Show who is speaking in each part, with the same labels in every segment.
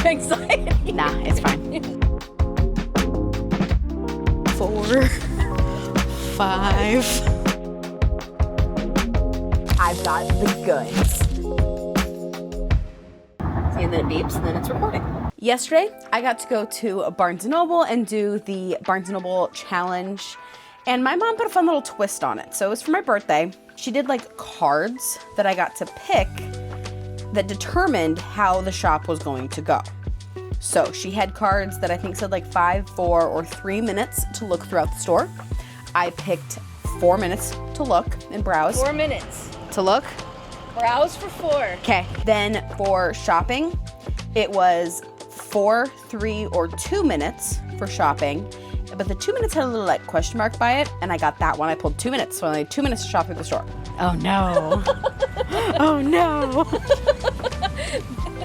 Speaker 1: anxiety.
Speaker 2: Nah, it's fine. 4, 5. I've got the goods.
Speaker 1: See, and then it beeps, and then it's recording.
Speaker 2: Yesterday, I got to go to Barnes & Noble and do the Barnes & Noble challenge. And my mom put a fun little twist on it. So it was for my birthday. She did like cards that I got to pick that determined how the shop was going to go. So she had cards that I think said like 5, 4, or 3 minutes to look throughout the store. I picked 4 minutes to look and browse.
Speaker 1: 4 minutes.
Speaker 2: To look.
Speaker 1: Browse for 4.
Speaker 2: Okay. Then for shopping, it was 4, 3, or 2 minutes for shopping. But the 2 minutes had a little like question mark by it, and I got that one. I pulled 2 minutes, so I only had 2 minutes to shop through the store. Oh no. Oh no.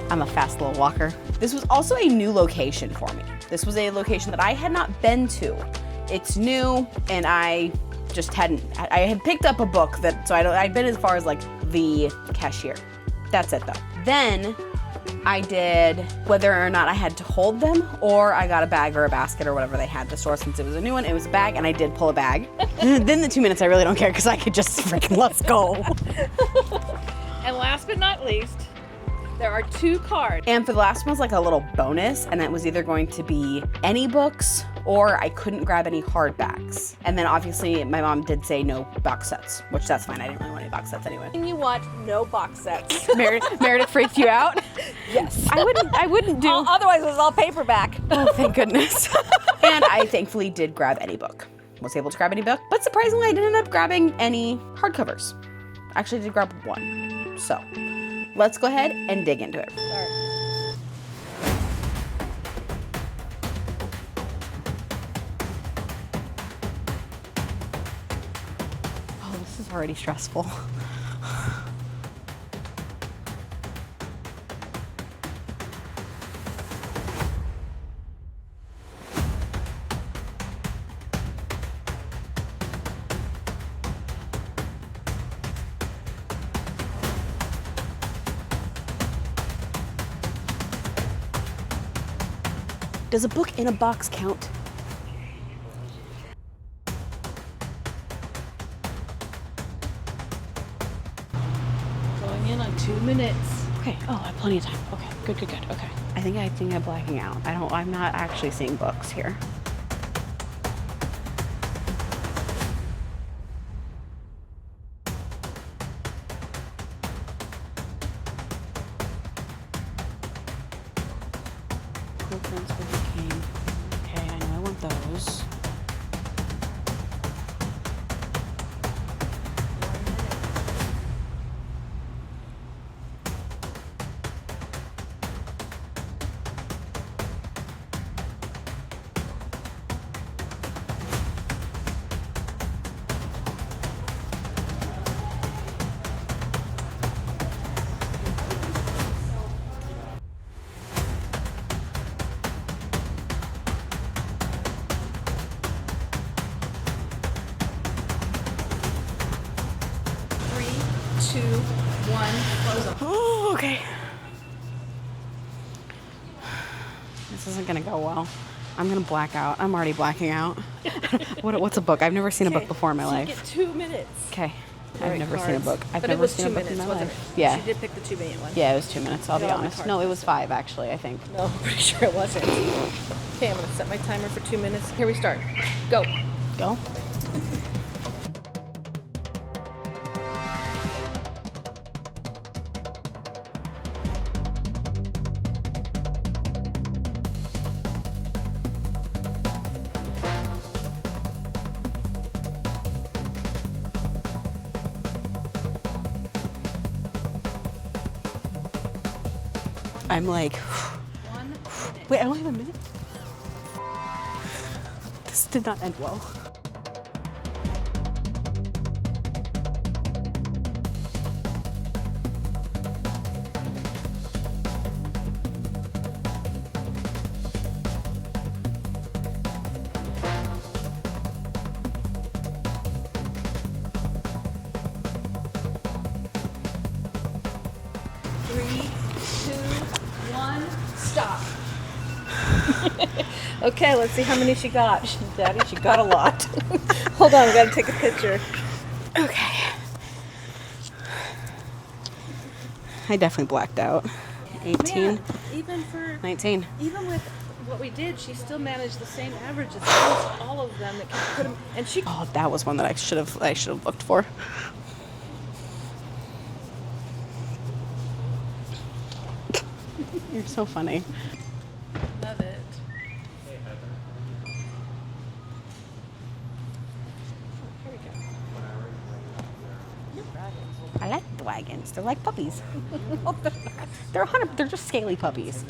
Speaker 2: I'm a fast little walker. This was also a new location for me. This was a location that I had not been to. It's new, and I just hadn't, I had picked up a book that, so I'd been as far as like the cashier. That's it though. Then I did whether or not I had to hold them, or I got a bag or a basket or whatever they had at the store. Since it was a new one, it was a bag, and I did pull a bag. Then the 2 minutes I really don't care because I could just freaking let's go.
Speaker 1: And last but not least, there are 2 cards.
Speaker 2: And for the last one was like a little bonus, and it was either going to be any books or I couldn't grab any hardbacks. And then obviously my mom did say no box sets, which that's fine. I didn't really want any box sets anyway.
Speaker 1: And you want no box sets.
Speaker 2: Meredith freaked you out?
Speaker 1: Yes.
Speaker 2: I wouldn't do.
Speaker 1: Otherwise it was all paperback.
Speaker 2: Oh, thank goodness. And I thankfully did grab any book. Was able to grab any book, but surprisingly I didn't end up grabbing any hardcovers. Actually I did grab one. So let's go ahead and dig into it.
Speaker 1: Start.
Speaker 2: Oh, this is already stressful. Does a book in a box count?
Speaker 1: Going in on 2 minutes.
Speaker 2: Okay. Oh, I have plenty of time. Okay. Good. Okay. I think I'm blacking out. I'm not actually seeing books here. Prince with the King. Okay, I know I want those.
Speaker 1: Two, one, close them.
Speaker 2: Oh, okay. This isn't gonna go well. I'm gonna black out. I'm already blacking out. What's a book? I've never seen a book before in my
Speaker 1: So
Speaker 2: life.
Speaker 1: You get 2 minutes.
Speaker 2: Okay. I've
Speaker 1: Right,
Speaker 2: never seen a
Speaker 1: cards.
Speaker 2: book. I've
Speaker 1: But
Speaker 2: never
Speaker 1: it was
Speaker 2: seen a
Speaker 1: 2
Speaker 2: book
Speaker 1: minutes,
Speaker 2: in my
Speaker 1: wasn't
Speaker 2: life.
Speaker 1: it?
Speaker 2: Yeah.
Speaker 1: She did pick the 2-minute one.
Speaker 2: Yeah, it was 2 minutes, I'll be
Speaker 1: Get all the
Speaker 2: honest.
Speaker 1: cards.
Speaker 2: No, it was 5 actually, I think.
Speaker 1: No, I'm pretty sure it wasn't. Okay, I'm gonna set my timer for 2 minutes. Here we start. Go.
Speaker 2: Go. I'm like,
Speaker 1: 1 minute.
Speaker 2: wait, I only have a minute? This did not end well.
Speaker 1: Three, two, one, stop. Okay, let's see how many she got. Daddy, she got a lot. Hold on, we gotta take a picture.
Speaker 2: Okay. I definitely blacked out. 18,
Speaker 1: Man, even for
Speaker 2: 19.
Speaker 1: even with what we did, she still managed the same average as almost all of them that could have. And she.
Speaker 2: Oh, that was one that I should have looked for. You're so funny.
Speaker 1: Love it. Here we go.
Speaker 2: I like the wagons. They're like puppies. They're just scaly puppies.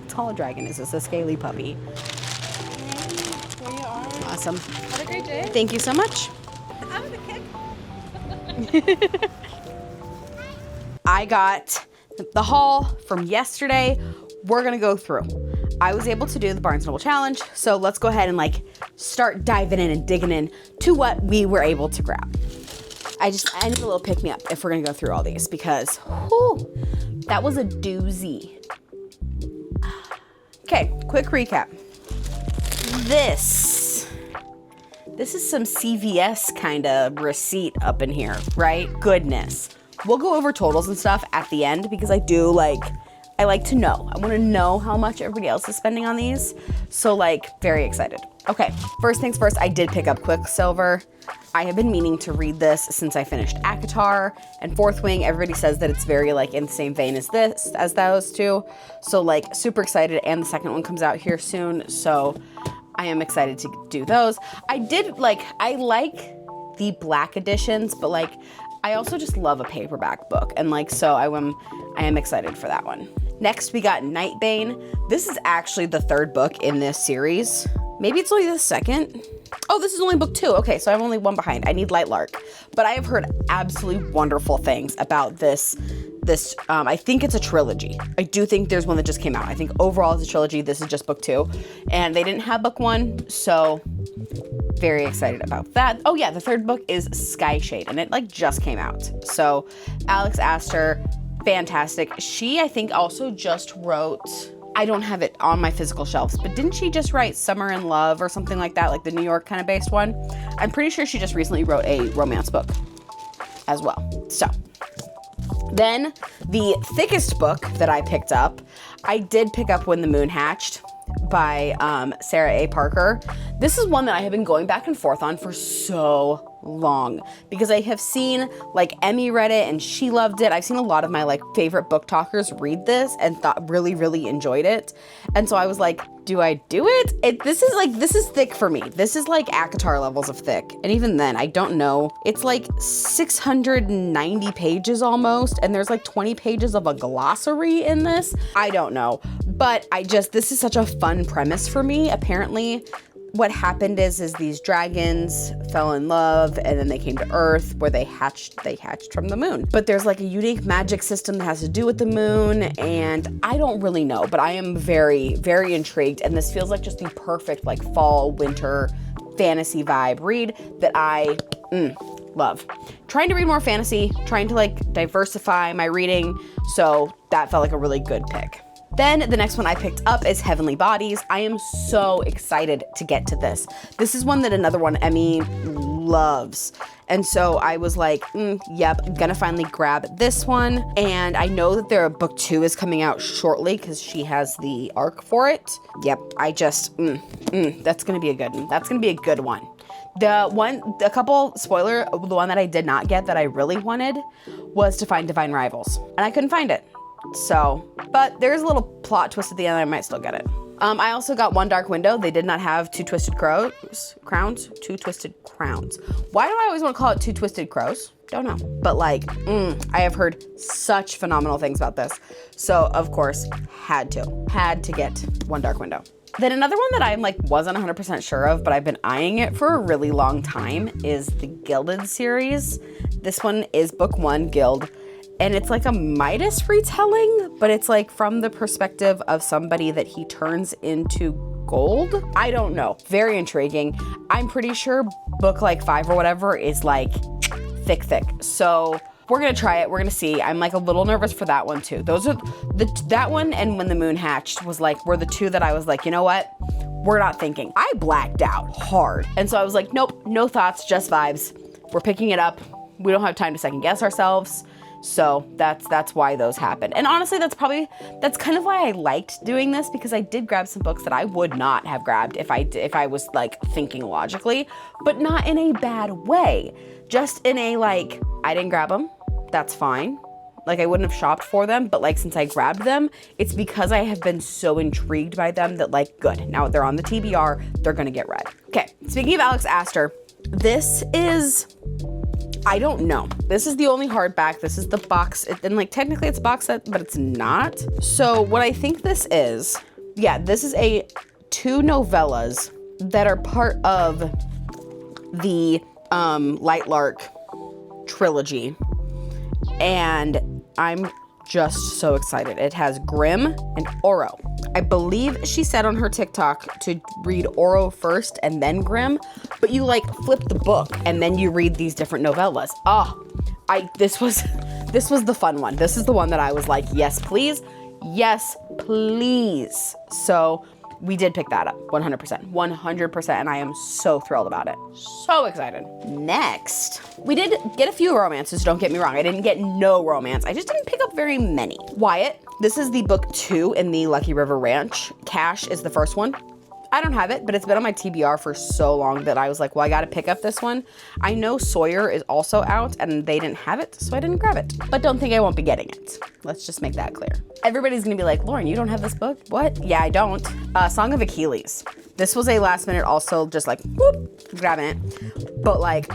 Speaker 2: That's all a dragon is a scaly puppy.
Speaker 1: Here you are.
Speaker 2: Awesome.
Speaker 1: Have a great day.
Speaker 2: Thank you so much.
Speaker 1: Out of the kick.
Speaker 2: I got the haul from yesterday. We're gonna go through. I was able to do the Barnes Noble challenge, so let's go ahead and like start diving in and digging in to what we were able to grab. I need a little pick me up if we're gonna go through all these because whew, that was a doozy. Okay, quick recap. This is some CVS kind of receipt up in here, right? Goodness. We'll go over totals and stuff at the end because I like to know. I want to know how much everybody else is spending on these. So like, very excited. Okay, first things first, I did pick up Quicksilver. I have been meaning to read this since I finished ACOTAR and Fourth Wing. Everybody says that it's very like in the same vein as those two. So like super excited, and the second one comes out here soon. So I am excited to do those. I like the black editions, but like I also just love a paperback book, and like so I am excited for that one. Next we got Nightbane. This is actually the third book in this series. Maybe it's only the second. Oh, this is only book 2. Okay, so I'm only one behind. I need Lightlark. But I have heard absolutely wonderful things about this. I think it's a trilogy. I do think there's one that just came out. I think overall it's a trilogy. This is just book 2. And they didn't have book 1, so very excited about that. Oh yeah, the third book is Skyshade, and it like just came out. So Alex Astor, fantastic. She, I think, also just wrote, I don't have it on my physical shelves, but didn't she just write Summer in Love or something like that, like the New York kind of based one? I'm pretty sure she just recently wrote a romance book as well. So then the thickest book that I picked up, I did pick up When the Moon Hatched by Sarah A. Parker. This is one that I have been going back and forth on for so long because I have seen like Emmy read it and she loved it. I've seen a lot of my like favorite book talkers read this and thought really enjoyed it. And so I was like, do I do it? This is thick for me. This is like ACOTAR levels of thick. And even then, I don't know. It's like 690 pages almost, and there's like 20 pages of a glossary in this. I don't know. But this is such a fun premise for me. Apparently, what happened is these dragons fell in love and then they came to Earth where they hatched from the moon. But there's like a unique magic system that has to do with the moon, and I don't really know, but I am very intrigued, and this feels like just the perfect like fall, winter fantasy vibe read that I love. Trying to read more fantasy, trying to like diversify my reading, so that felt like a really good pick. Then the next one I picked up is Heavenly Bodies. I am so excited to get to this. This is one that another one Emmy loves. And so I was like, yep, I'm gonna finally grab this one. And I know that their book 2 is coming out shortly because she has the arc for it. Yep, I just, that's gonna be a good one. That's gonna be a good one. The one that I did not get that I really wanted was to find Divine Rivals. And I couldn't find it. So, but there's a little plot twist at the end. I might still get it. I also got One Dark Window. They did not have Two Twisted Crowns. Two Twisted Crowns. Why do I always want to call it Two Twisted Crows? Don't know. But like, I have heard such phenomenal things about this. So of course, had to get One Dark Window. Then another one that I'm like wasn't 100% sure of, but I've been eyeing it for a really long time is the Gilded series. This one is book 1, Gild. And it's like a Midas retelling, but it's like from the perspective of somebody that he turns into gold. I don't know. Very intriguing. I'm pretty sure book like 5 or whatever is like thick. So we're gonna try it. We're gonna see. I'm like a little nervous for that one too. Those are that one and When the Moon Hatched were the two that I was like, you know what? We're not thinking. I blacked out hard. And so I was like, nope, no thoughts, just vibes. We're picking it up. We don't have time to second guess ourselves. So that's why those happened. And honestly, that's kind of why I liked doing this, because I did grab some books that I would not have grabbed if I was like thinking logically, but not in a bad way. Just in a like, I didn't grab them. That's fine. Like, I wouldn't have shopped for them, but like, since I grabbed them, it's because I have been so intrigued by them that like, good. Now they're on the TBR, they're gonna get read. Okay, speaking of Alex Astor, this is, I don't know. This is the only hardback. This is the box, and like technically it's a box set, but it's not. So what I think this is, yeah, this is two novellas that are part of the Light Lark trilogy. And I'm just so excited. It has Grimm and Oro. I believe she said on her TikTok to read Oro first and then Grimm, but you like flip the book and then you read these different novellas. This was the fun one. This is the one that I was like, yes, please. Yes, please. So we did pick that up 100%, and I am so thrilled about it. So excited. Next, we did get a few romances, don't get me wrong. I didn't get no romance. I just didn't pick up very many. Wyatt, this is the book 2 in the Lucky River Ranch. Cash is the first one. I don't have it, but it's been on my TBR for so long that I was like, well, I gotta pick up this one. I know Sawyer is also out and they didn't have it, so I didn't grab it. But don't think I won't be getting it. Let's just make that clear. Everybody's gonna be like, Lauren, you don't have this book? What? Yeah, I don't. Song of Achilles. This was a last minute also just like, whoop, grabbing it. But like,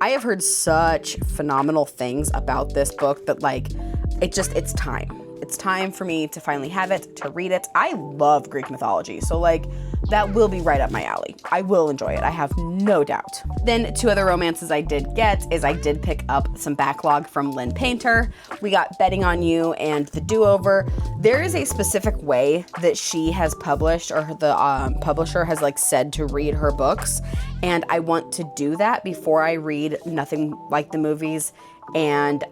Speaker 2: I have heard such phenomenal things about this book that like, it's time. It's time for me to finally have it, to read it. I love Greek mythology, so like that will be right up my alley. I will enjoy it, I have no doubt. Then 2 other romances I did get is I did pick up some backlog from Lynn Painter. We got Betting on You and The Do-Over. There is a specific way that she has published, or the publisher has like said to read her books, and I want to do that before I read Nothing Like the Movies and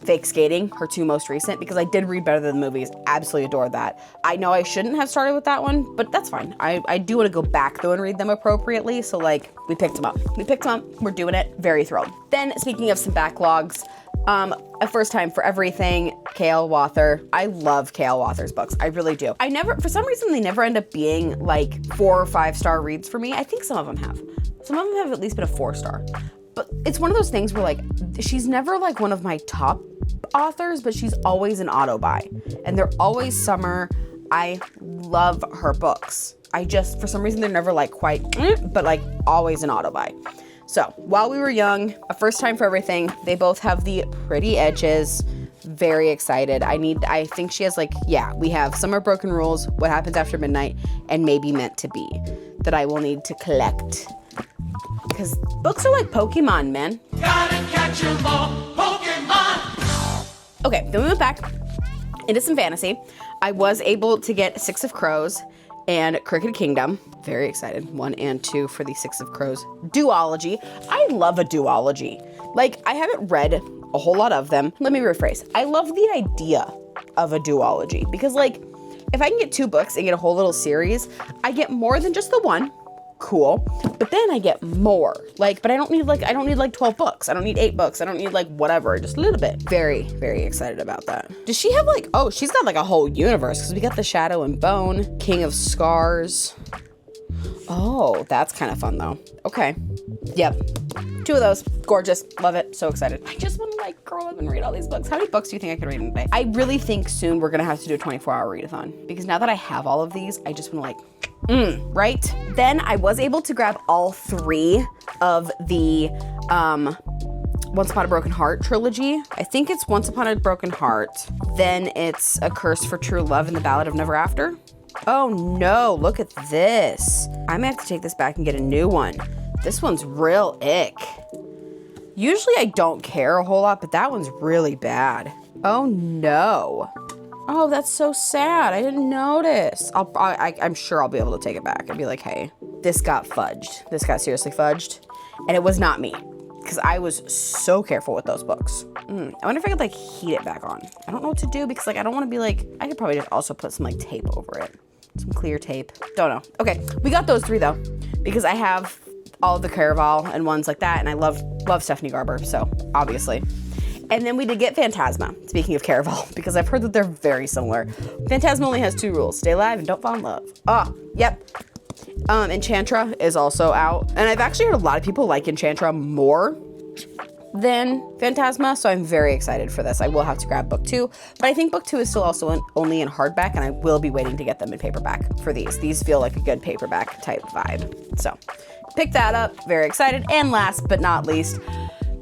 Speaker 2: Fake Skating, her 2 most recent, because I did read Better Than the Movies, absolutely adored that. I know I shouldn't have started with that one, but that's fine. I do want to go back though and read them appropriately, so like, we picked them up. We're doing it, very thrilled. Then, speaking of some backlogs, A First Time for Everything, K.L. Wather. I love K.L. Wather's books, I really do. For some reason, they never end up being like 4 or 5 star reads for me. I think some of them have. Some of them have at least been a 4-star. But it's one of those things where like, she's never like one of my top authors, but she's always an auto buy. And they're always summer. I love her books. For some reason, they're never like quite, but like always an auto buy. So While We Were Young, A First Time for Everything. They both have the pretty edges. Very excited. I think she has like, yeah, we have Summer Broken Rules, What Happens After Midnight, and Maybe Meant to Be that I will need to collect. Because books are like Pokemon, man.
Speaker 3: Gotta catch 'em all, Pokemon!
Speaker 2: Okay, then we went back into some fantasy. I was able to get Six of Crows and Crooked Kingdom. Very excited. 1 and 2 for the Six of Crows duology. I love a duology. Like, I haven't read a whole lot of them. Let me rephrase. I love the idea of a duology because, like, if I can get 2 books and get a whole little series, I get more than just the one. Cool. But then I get more. Like, but I don't need like 12 books. I don't need 8 books. I don't need like whatever, just a little bit. Very, very excited about that. Does she have like, oh, she's got like a whole universe because we got The Shadow and Bone, King of Scars. Oh, that's kind of fun though. Okay. Yep. 2 of those. Gorgeous. Love it. So excited. I just want to like grow up and read all these books. How many books do you think I could read in a day? I really think soon we're going to have to do a 24-hour readathon because now that I have all of these, I just want to like, right? Then I was able to grab all 3 of the Once Upon a Broken Heart trilogy. I think it's Once Upon a Broken Heart. Then it's A Curse for True Love and The Ballad of Never After. Oh no, look at this. I may have to take this back and get a new one. This one's real ick. Usually I don't care a whole lot, but that one's really bad. Oh no. Oh, that's so sad. I didn't notice. I'm sure I'll be able to take it back and be like, hey, this got fudged. This got seriously fudged. And it was not me. because I was so careful with those books. I wonder if I could like heat it back on. I don't know what to do because like I don't want to be like, I could probably just also put some like tape over it. Some clear tape. Don't know. Okay, we got those 3 though because I have all of the Caraval and ones like that, and I love Stephanie Garber, so obviously. And then we did get Phantasma, speaking of Caraval, because I've heard that they're very similar. Phantasma only has 2 rules: stay alive and don't fall in love. Oh, yep. Enchantra is also out, and I've actually heard a lot of people like Enchantra more than Phantasma, so I'm very excited for this. I will have to grab book 2, but I think book 2 is still also only in hardback, and I will be waiting to get them in paperback for these. These feel like a good paperback type vibe. So pick that up, very excited. And last but not least,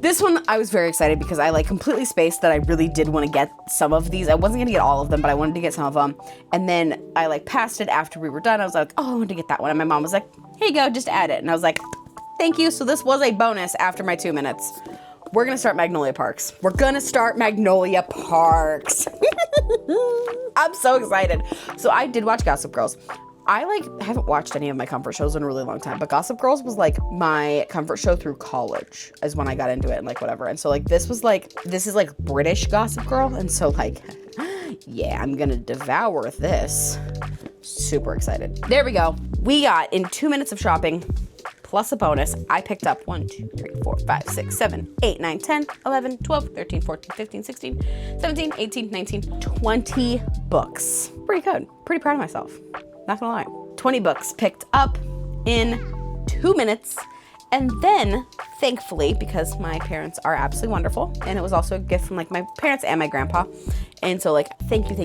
Speaker 2: this one I was very excited because I like completely spaced that I really did want to get some of these. I wasn't gonna get all of them, but I wanted to get some of them. And then I like passed it after we were done. I was like, oh, I want to get that one. And my mom was like, here you go, just add it. And I was like, thank you. So this was a bonus after my 2 minutes. We're gonna start Magnolia Parks. We're gonna start Magnolia Parks. I'm so excited. So I did watch Gossip Girls. I haven't watched any of my comfort shows in a really long time, but Gossip Girls was like my comfort show through college is when I got into it and like whatever. And so like this is like British Gossip Girl. And so like, yeah, I'm gonna devour this. Super excited. There we go. We got in 2 minutes of shopping plus a bonus. I picked up 1, 2, 3, 4, 5, 6, 7, 8, 9, 10, 11, 12, 13, 14, 15, 16, 17, 18, 19, 20 books. Pretty good. Pretty proud of myself. Not gonna lie. 20 books picked up in 2 minutes. And then, thankfully, because my parents are absolutely wonderful, and it was also a gift from like my parents and my grandpa. And so like, thank you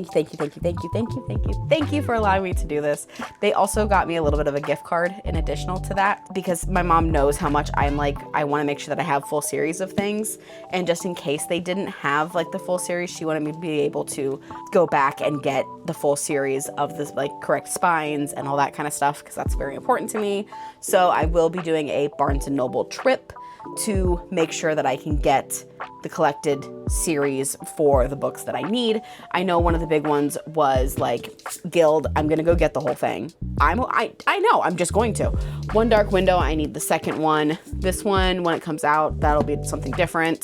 Speaker 2: for allowing me to do this. They also got me a little bit of a gift card in additional to that because my mom knows how much I'm like, I want to make sure that I have full series of things. And just in case they didn't have like the full series, she wanted me to be able to go back and get the full series of this like correct spines and all that kind of stuff because that's very important to me. So I will be doing a Barnes & Noble trip to make sure that I can get the collected series for the books that I need. I know one of the big ones was like Guild. I'm gonna go get the whole thing. I know, I'm just going to. One Dark Window, I need the second one. This one, when it comes out, that'll be something different.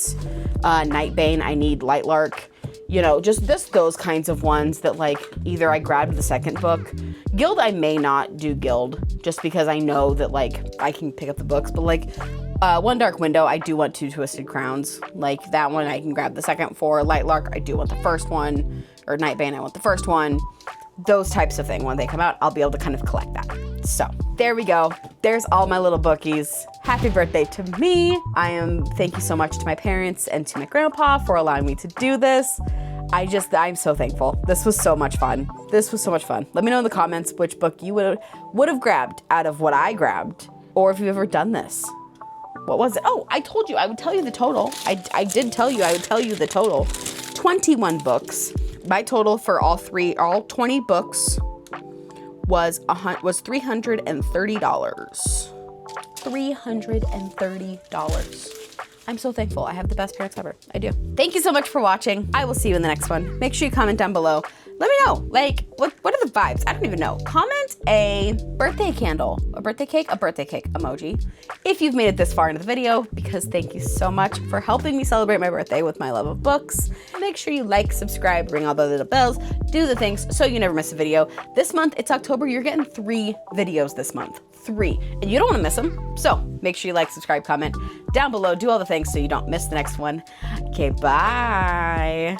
Speaker 2: Nightbane, I need Lightlark. You know, just those kinds of ones that like either I grabbed the second book. Guild, I may not do Guild just because I know that like I can pick up the books, but like One Dark Window, I do want 2 Twisted Crowns. Like that one I can grab the second for. Lightlark, I do want the first one. Or Nightbane, I want the first one. Those types of thing. When they come out, I'll be able to kind of collect that. So there we go. There's all my little bookies. Happy birthday to me. Thank you so much to my parents and to my grandpa for allowing me to do this. I'm so thankful. This was so much fun. Let me know in the comments which book you would have grabbed out of what I grabbed, or if you've ever done this. What was it? Oh, I told you I would tell you the total. I did tell you I would tell you the total. 21 books. My total for all 20 books was $330. $330. I'm so thankful. I have the best parents ever. I do. Thank you so much for watching. I will see you in the next one. Make sure you comment down below. Let me know, like, what are the vibes? I don't even know. Comment a birthday candle, a birthday cake emoji if you've made it this far into the video, because thank you so much for helping me celebrate my birthday with my love of books. Make sure you like, subscribe, ring all the little bells, do the things so you never miss a video. This month, it's October, you're getting 3 videos this month. 3. And you don't want to miss them. So make sure you like, subscribe, comment down below, do all the things so you don't miss the next one. Okay, bye.